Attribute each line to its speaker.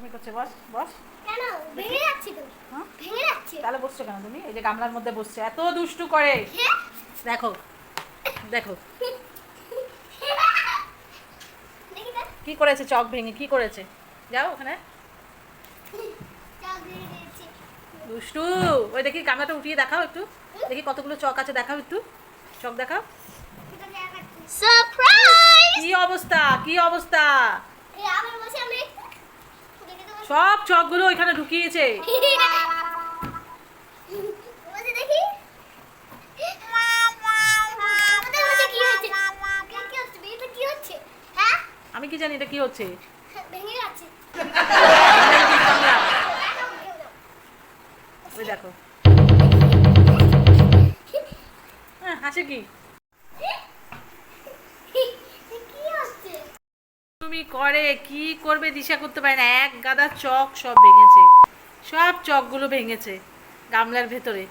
Speaker 1: দুষ্টুমি করছে, বস বস।
Speaker 2: কেন ভেঙে যাচ্ছে তো?
Speaker 1: হ্যাঁ
Speaker 2: ভেঙে যাচ্ছে।
Speaker 1: তাহলে বসছো কেন তুমি? এই যে গামলার মধ্যে বসছে, এত দুষ্টু করে।
Speaker 2: হ্যাঁ?
Speaker 1: দেখো দেখো
Speaker 2: দেখি তো।
Speaker 1: কি করেছে, চক ভেঙে কি করেছে। যাও ওখানে।
Speaker 2: চক ভেঙে দিয়েছে।
Speaker 1: দুষ্টু। ওই দেখি গামলাটা উঠিয়ে দেখাও একটু, দেখি কতগুলো চক আছে, দেখাও একটু চক দেখাও।
Speaker 2: সারপ্রাইজ!
Speaker 1: কি অবস্থা, কি অবস্থা।
Speaker 2: এই আবার বসে আমি দেখে তো
Speaker 1: সব চকগুলো ওইখানে ঢুকিয়েছে।
Speaker 2: বসে দেখি। আমাদের মধ্যে কি হচ্ছে? কি হচ্ছে? বিয়েতে কি হচ্ছে? হ্যাঁ?
Speaker 1: আমি কি জানি এটা কি হচ্ছে।
Speaker 2: ভেঙে যাচ্ছে।
Speaker 1: গামলা। ওই দেখো। হ্যাঁ হাসে কি
Speaker 2: কি হচ্ছে?
Speaker 1: তুমি করে, কি করবে দিশা করতে পারে না। এক গাদা চক সব ভেঙেছে, সব চকগুলো ভেঙেছে গামলার ভেতরে।